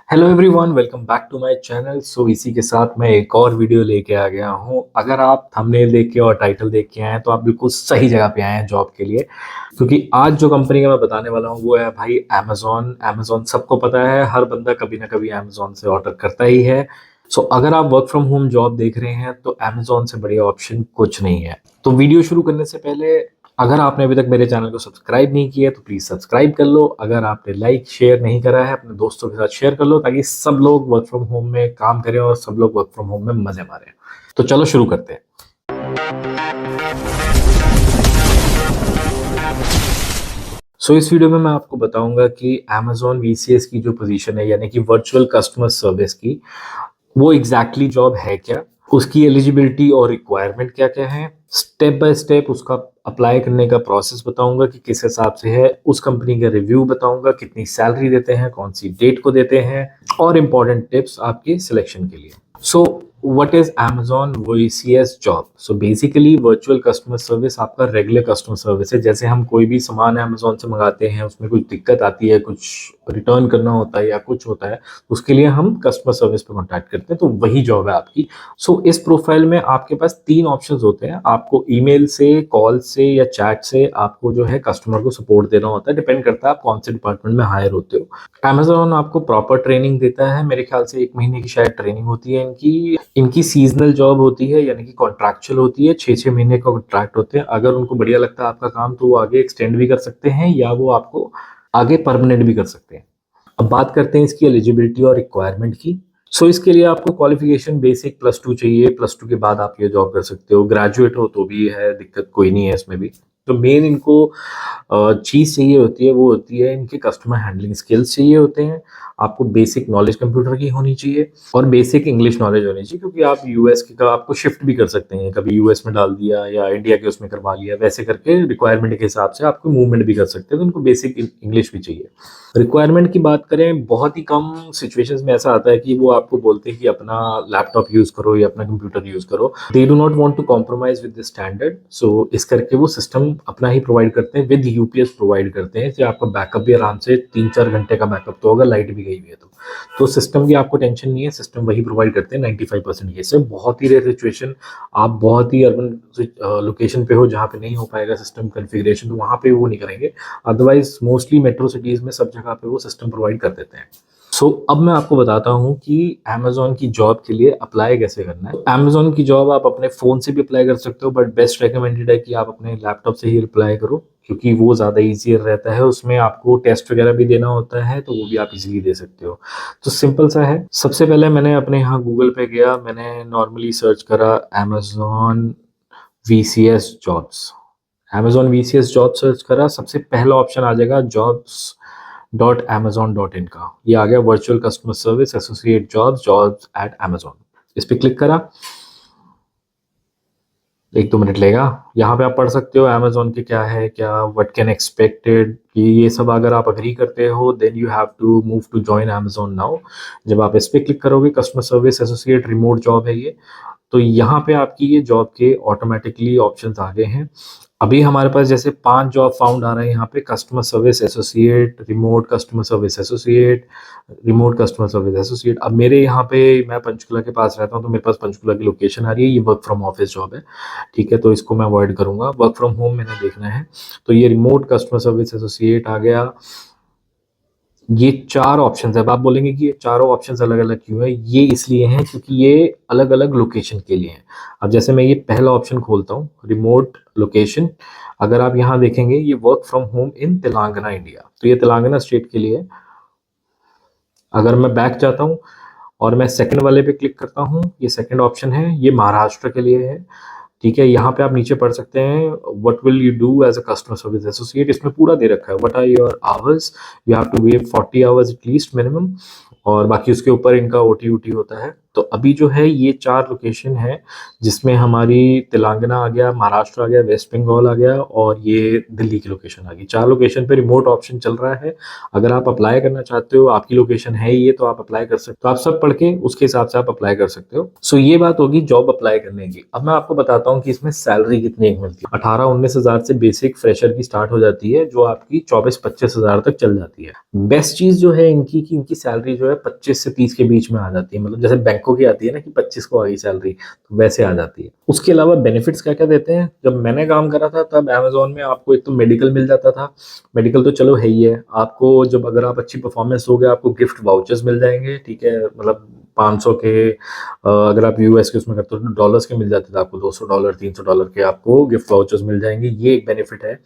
Hello everyone, welcome back to my channel. So इसी के साथ मैं एक और वीडियो लेके आ गया हूँ। अगर आप थंबनेल देख के और टाइटल देख के आए हैं तो आप बिल्कुल सही जगह पे आए हैं जॉब के लिए, क्योंकि आज जो कंपनी का मैं बताने वाला हूँ वो है भाई अमेजोन। अमेजोन सबको पता है, हर बंदा कभी ना कभी अमेजोन से ऑर्डर करता ही है। सो अगर आप वर्क फ्रॉम होम जॉब देख रहे हैं तो अमेजोन से बढ़िया ऑप्शन कुछ नहीं है। तो वीडियो शुरू करने से पहले अगर आपने अभी तक मेरे चैनल को सब्सक्राइब नहीं किया तो प्लीज सब्सक्राइब कर लो। अगर आपने लाइक शेयर नहीं करा है अपने दोस्तों के साथ शेयर कर लो, ताकि सब लोग वर्क फ्रॉम होम में काम करें और सब लोग वर्क फ्रॉम होम में मजे मारें। तो चलो शुरू करते हैं। इस वीडियो में मैं आपको बताऊंगा कि Amazon VCS की जो पोजीशन है, यानी कि वर्चुअल कस्टमर सर्विस की, वो एग्जैक्टली जॉब है क्या, उसकी एलिजिबिलिटी और रिक्वायरमेंट क्या क्या है, स्टेप बाय स्टेप उसका अप्लाई करने का प्रोसेस बताऊंगा कि किस हिसाब से है, उस कंपनी का रिव्यू बताऊंगा, कितनी सैलरी देते हैं, कौन सी डेट को देते हैं, और इम्पोर्टेंट टिप्स आपके सिलेक्शन के लिए। So what is Amazon VCS job? So basically virtual customer service आपका रेगुलर कस्टमर सर्विस है। जैसे हम कोई भी सामान Amazon से मंगाते हैं, उसमें कुछ दिक्कत आती है, कुछ रिटर्न करना होता है या कुछ होता है, उसके लिए हम कस्टमर सर्विस पे कॉन्टैक्ट करते हैं। तो वही जॉब है आपकी। इस प्रोफाइल में आपके पास तीन ऑप्शंस होते हैं। आपको ईमेल से, कॉल से या चैट से आपको जो है कस्टमर को सपोर्ट देना होता है। डिपेंड करता है आप कौन से डिपार्टमेंट में हायर होते हो। Amazon आपको प्रॉपर ट्रेनिंग देता है। मेरे ख्याल से 1 महीने की शायद ट्रेनिंग होती है इनकी। इनकी सीजनल जॉब होती है, यानी कि कॉन्ट्रैक्चुअल होती है। 6-6 महीने का कॉन्ट्रैक्ट होते हैं। अगर उनको बढ़िया लगता है आपका काम तो वो आगे एक्सटेंड भी कर सकते हैं या वो आपको आगे परमानेंट भी कर सकते हैं। अब बात करते हैं इसकी एलिजिबिलिटी और रिक्वायरमेंट की। इसके लिए आपको क्वालिफिकेशन बेसिक +2 चाहिए। +2 के बाद आप ये जॉब कर सकते हो। ग्रेजुएट हो तो भी है, दिक्कत कोई नहीं है इसमें भी। तो मेन इनको चीज़ चाहिए होती है, वो होती है इनके कस्टमर हैंडलिंग स्किल्स चाहिए होते हैं। आपको बेसिक नॉलेज कंप्यूटर की होनी चाहिए और बेसिक इंग्लिश नॉलेज होनी चाहिए, क्योंकि आप यूएस का आपको शिफ्ट भी कर सकते हैं। कभी यूएस में डाल दिया या इंडिया के उसमें करवा लिया, वैसे करके रिक्वायरमेंट के हिसाब से आपको मूवमेंट भी कर सकते हैं। तो उनको बेसिक इंग्लिश भी चाहिए। रिक्वायरमेंट की बात करें, बहुत ही कम सिचुएशंस में ऐसा आता है कि वो आपको बोलते हैं कि अपना लैपटॉप यूज करो या अपना कंप्यूटर यूज करो। They do not want to compromise with the standard. इस करके वो सिस्टम अपना ही प्रोवाइड करते हैं, विद यूपीएस प्रोवाइड करते हैं। जो आपका बैकअप भी आराम से 3-4 घंटे का बैकअप तो होगा, लाइट भी गई हुई है तो सिस्टम की आपको टेंशन नहीं है। सिस्टम वही प्रोवाइड करते हैं 95% केस में। बहुत ही रेयर सिचुएशन, आप बहुत ही अर्बन लोकेशन पे हो जहाँ पे नहीं हो पाएगा सिस्टम कॉन्फ़िगरेशन, तो वहाँ पे वो नहीं करेंगे। अदरवाइज मोस्टली मेट्रो सिटीज में सब जगह पे वो सिस्टम प्रोवाइड कर देते हैं। अब मैं आपको बताता हूँ कि Amazon की जॉब के लिए अप्लाई कैसे करना है। Amazon की जॉब आप अपने फ़ोन से भी अप्लाई कर सकते हो, बट बेस्ट रिकमेंडेड है कि आप अपने लैपटॉप से ही अप्लाई करो, क्योंकि वो ज़्यादा ईजियर रहता है। उसमें आपको टेस्ट वगैरह भी देना होता है, तो वो भी आप इजीली दे सकते हो। तो सिंपल सा है। सबसे पहले मैंने अपने यहाँ गूगल पे गया, मैंने नॉर्मली सर्च करा Amazon VCS jobs. Amazon VCS job search करा, सबसे पहला ऑप्शन आ जाएगा jobs.amazon.in का। ये आ गया virtual customer service associate jobs eight Amazon। इस पे क्लिक करा, 1-2 मिनट लेगा। यहाँ पे आप पढ़ सकते हो Amazon के क्या है, क्या व्हाट कैन एक्सपेक्टेड, ये सब अगर आप अग्री करते हो then you have to move to join Amazon now. जब आप इस पे क्लिक करोगे, customer service associate remote job है ये। तो यहाँ पे आपकी ये जॉब के ऑटोमेटिकली ऑप्शंस आ गए हैं। अभी हमारे पास जैसे 5 जॉब फाउंड आ रहे हैं यहाँ पे: customer service associate, remote customer service associate, remote customer service associate. अब मेरे यहाँ पे, मैं पंचकुला के पास रहता हूँ तो मेरे पास पंचकुला की लोकेशन आ रही है। ये वर्क फ्रॉम ऑफिस जॉब है, ठीक है, तो इसको मैं अवॉइड करूंगा। वर्क फ्रॉम होम मैंने देखना है। तो ये रिमोट कस्टमर सर्विस एसोसिएट आ गया। ये 4 ऑप्शंस है। अब आप बोलेंगे कि ये चारों ऑप्शंस अलग अलग क्यों है? ये इसलिए हैं क्योंकि ये अलग अलग लोकेशन के लिए हैं। अब जैसे मैं ये पहला ऑप्शन खोलता हूँ, रिमोट लोकेशन, अगर आप यहाँ देखेंगे ये work from home in Telangana India, तो ये तेलंगाना स्टेट के लिए है। अगर मैं बैक जाता हूँ और मैं सेकंड वाले पे क्लिक करता हूँ, ये सेकंड ऑप्शन है, ये महाराष्ट्र के लिए है, ठीक है। यहाँ पे आप नीचे पढ़ सकते हैं what will you do as a customer service associate. इसमें पूरा दे रखा है what are your hours, you have to wait 40 hours at least minimum, और बाकी उसके ऊपर इनका ओटी होता है। तो अभी जो है ये 4 लोकेशन है, जिसमें हमारी तेलंगाना आ गया, महाराष्ट्र आ गया, वेस्ट बंगाल आ गया और ये दिल्ली की लोकेशन आ गई। 4 लोकेशन पे रिमोट ऑप्शन चल रहा है। अगर आप अप्लाई करना चाहते हो, आपकी लोकेशन है ये, तो आप अप्लाई कर सकते हो। आप सब पढ़ के उसके हिसाब से आप अप्लाई कर सकते हो। सो ये बात होगी जॉब अप्लाई करने की। अब मैं आपको बताता हूँ कि इसमें सैलरी कितनी मिलती है। 18-19 हजार से बेसिक फ्रेशर की स्टार्ट हो जाती है, जो आपकी 24-25 हजार तक चल जाती है। बेस्ट चीज जो है इनकी कि इनकी सैलरी जो है 25 से 30 के बीच में आ जाती है। मतलब जैसे बैंकों की आती है ना कि 25 को आ गई सैलरी, तो वैसे आ जाती है। उसके अलावा बेनिफिट्स क्या क्या देते हैं, जब मैंने काम करा था तब अमेजोन में आपको एक तो मेडिकल मिल जाता था। मेडिकल तो चलो है ही है। आपको जब अगर आप अच्छी परफॉर्मेंस दोगे आपको गिफ्ट वाउचर्स मिल जाएंगे, ठीक है, मतलब 500 के अगर आप यूएस के उसमें करते हो तो डॉलर्स के मिल जाते थे आपको, $200 $300 के आपको गिफ्ट वाउचर्स मिल जाएंगे। ये एक बेनिफिट है।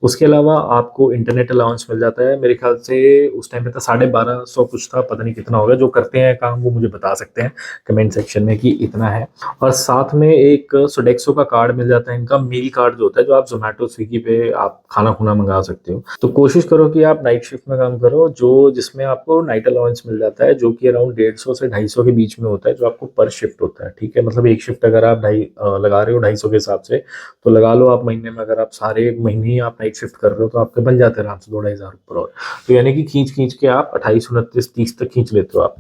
उसके अलावा आपको इंटरनेट अलाउंस मिल जाता है। मेरे ख्याल से उस टाइम पे था 1250 कुछ था, पता नहीं कितना होगा। जो करते हैं काम वो मुझे बता सकते हैं कमेंट सेक्शन में कि इतना है। और साथ में एक सोडेक्सो का कार्ड मिल जाता है, इनका मील कार्ड जो होता है, जो आप जोमेटो स्विगी पे आप खाना खुना मंगा सकते हो। तो कोशिश करो कि आप नाइट शिफ्ट में काम करो, जो जिसमें आपको नाइट अलाउंस मिल जाता है, जो कि अराउंड 150 से 250 के बीच में होता है, जो आपको पर शिफ्ट होता है। ठीक है, मतलब एक शिफ्ट अगर आप लगा रहे हो 250 के हिसाब से, तो लगा लो आप महीने में, अगर आप सारे महीने ही आप नाइट शिफ्ट कर रहे हो तो आपके बन जाते हैं आराम से 2-2.5 हजार ऊपर। और तो यानी कि खींच खींच के आप 28-29-30 तक खींच लेते हो आप,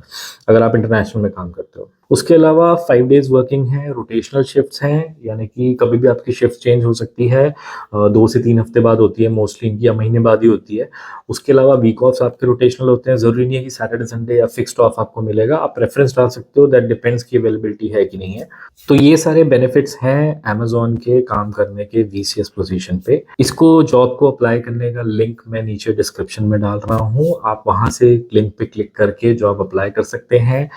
अगर आप इंटरनेशनल में काम करते हो। उसके अलावा 5 डेज वर्किंग है, रोटेशनल शिफ्ट्स हैं, यानी कि कभी भी आपकी शिफ्ट चेंज हो सकती है। 2 से 3 हफ्ते बाद होती है मोस्टली इनकी, या महीने बाद ही होती है। उसके अलावा वीक ऑफ्स आपके रोटेशनल होते हैं। जरूरी नहीं है कि सैटरडे संडे या फिक्स्ड ऑफ आपको मिलेगा, आप प्रेफरेंस डाल सकते हो, दैट डिपेंड्स की अवेलेबिलिटी है कि नहीं है। तो ये सारे बेनिफिट्स हैं अमेजोन के काम करने के वीसीएस पोजीशन पे। इसको जॉब को अप्लाई करने का लिंक मैं नीचे डिस्क्रिप्शन में डाल रहा हूँ, आप वहां से लिंक पे क्लिक करके जॉब अप्लाई कर सकते हैं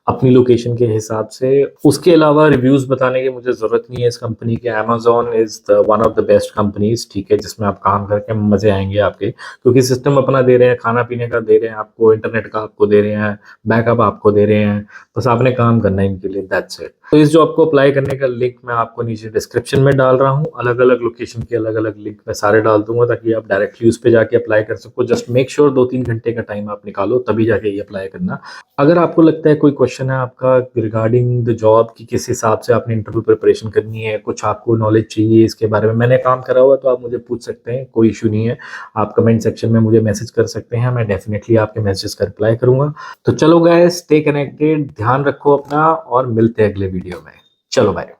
अपनी लोकेशन के हिसाब से। उसके अलावा रिव्यूज बताने की मुझे जरूरत नहीं है इस कंपनी के। Amazon is one of the best companies, ठीक है, जिसमें आप काम करके मजे आएंगे आपके, क्योंकि सिस्टम अपना दे रहे हैं, खाना पीने का दे रहे हैं आपको, इंटरनेट का आपको दे रहे हैं, बैकअप आपको दे रहे हैं, बस आपने काम करना है इनके लिए, दैट्स इट। तो इस जॉब को अप्लाई करने का लिंक मैं आपको नीचे डिस्क्रिप्शन में डाल रहा हूँ। अलग अलग लोकेशन के अलग अलग लिंक मैं सारे डाल दूंगा, ताकि आप डायरेक्टली उस पर जाके अप्लाई कर सको। जस्ट मेक श्योर 2-3 घंटे का टाइम आप निकालो, तभी जाके ये अप्लाई करना। अगर आपको लगता है कोई क्वेश्चन है आपका रिगार्डिंग द जॉब की, किस हिसाब से आपने इंटरव्यू प्रिपरेशन करनी है, कुछ आपको नॉलेज चाहिए इसके बारे में, मैंने काम करा हुआ, तो आप मुझे पूछ सकते हैं, कोई इशू नहीं है। आप कमेंट सेक्शन में मुझे मैसेज कर सकते हैं, मैं डेफिनेटली आपके मैसेज का रिप्लाई करूंगा। तो चलो गाइस, स्टे कनेक्टेड, ध्यान रखो अपना, और मिलते हैं अगले वीडियो में। चलो बाय।